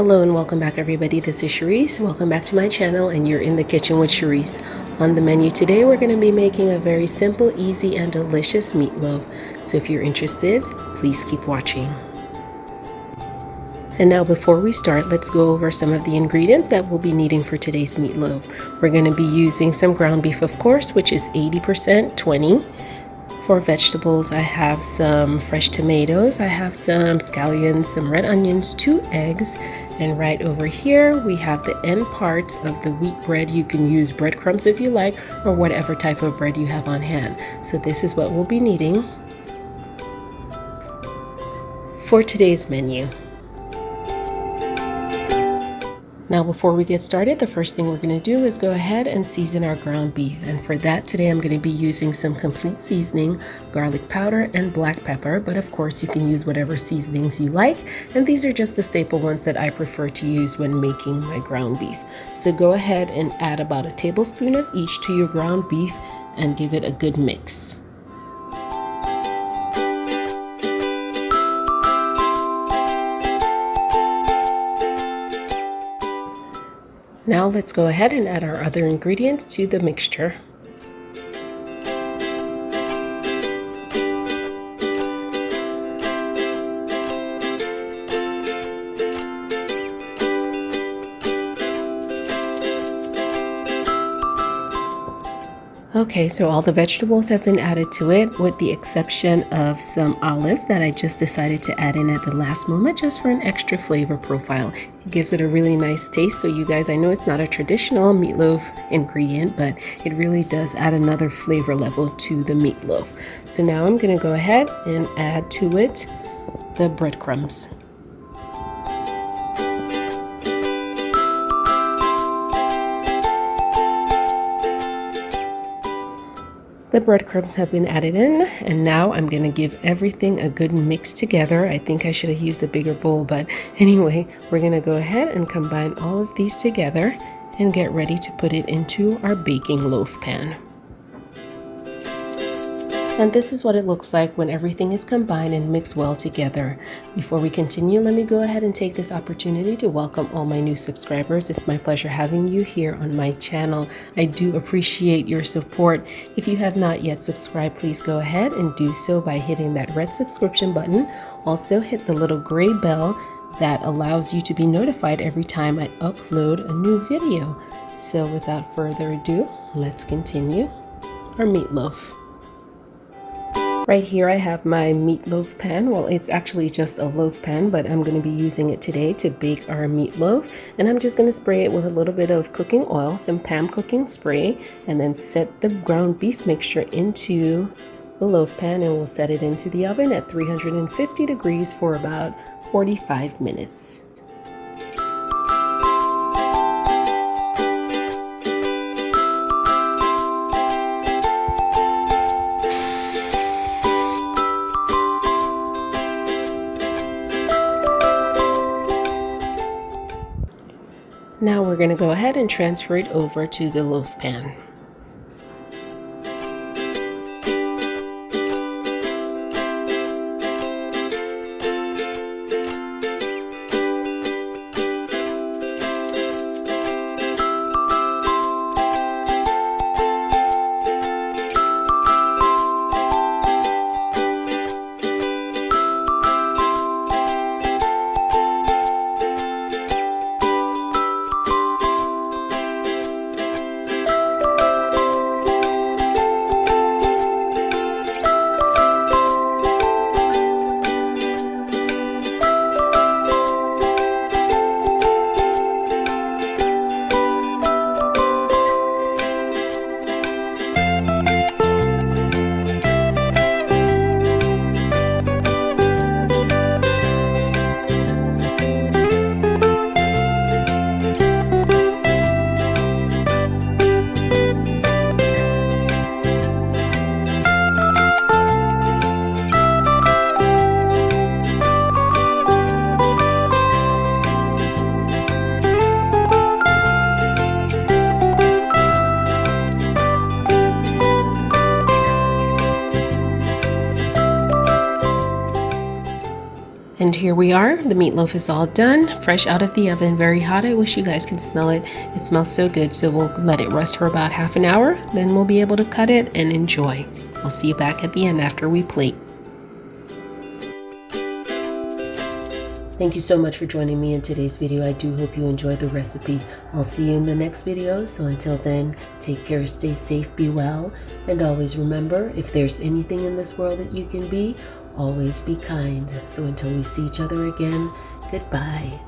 Hello and welcome back everybody, this is Cherise. Welcome back to my channel and you're in the kitchen with Cherise. On the menu today we're going to be making a very simple, easy and delicious meatloaf. So if you're interested, please keep watching. And now before we start, let's go over some of the ingredients that we'll be needing for today's meatloaf. We're going to be using some ground beef, of course, which is 80%, 20. For vegetables, I have some fresh tomatoes, I have some scallions, some red onions, 2 eggs, and right over here we have the end part of the wheat bread. You can use breadcrumbs if you like, or whatever type of bread you have on hand. So this is what we'll be needing for today's menu. Now before we get started, the first thing we're going to do is go ahead and season our ground beef. And for that today I'm going to be using some complete seasoning, garlic powder, and black pepper. But of course you can use whatever seasonings you like. And these are just the staple ones that I prefer to use when making my ground beef. So go ahead and add about a tablespoon of each to your ground beef and give it a good mix. Now let's go ahead and add our other ingredients to the mixture. Okay, so all the vegetables have been added to it with the exception of some olives that I just decided to add in at the last moment just for an extra flavor profile. It gives it a really nice taste. So you guys, I know it's not a traditional meatloaf ingredient, but it really does add another flavor level to the meatloaf. So now I'm going to go ahead and add to it the breadcrumbs. The breadcrumbs have been added in, and now I'm going to give everything a good mix together. I think I should have used a bigger bowl, but anyway, we're going to go ahead and combine all of these together and get ready to put it into our baking loaf pan. And this is what it looks like when everything is combined and mixed well together. Before we continue, let me go ahead and take this opportunity to welcome all my new subscribers. It's my pleasure having you here on my channel. I do appreciate your support. If you have not yet subscribed, please go ahead and do so by hitting that red subscription button. Also hit the little gray bell that allows you to be notified every time I upload a new video. So without further ado, let's continue our meatloaf. Right here I have my meatloaf pan. Well, it's actually just a loaf pan, but I'm going to be using it today to bake our meatloaf. And I'm just going to spray it with a little bit of cooking oil, some Pam cooking spray, and then set the ground beef mixture into the loaf pan, and we'll set it into the oven at 350 degrees for about 45 minutes. Now we're going to go ahead and transfer it over to the loaf pan. And here we are. The meatloaf is all done, fresh out of the oven, very hot. I wish you guys can smell it. It smells so good. So we'll let it rest for about half an hour. Then we'll be able to cut it and enjoy. I'll see you back at the end after we plate. Thank you so much for joining me in today's video. I do hope you enjoyed the recipe. I'll see you in the next video. So until then, take care, stay safe, be well, and always remember, if there's anything in this world that you can be, always be kind. So until we see each other again, goodbye.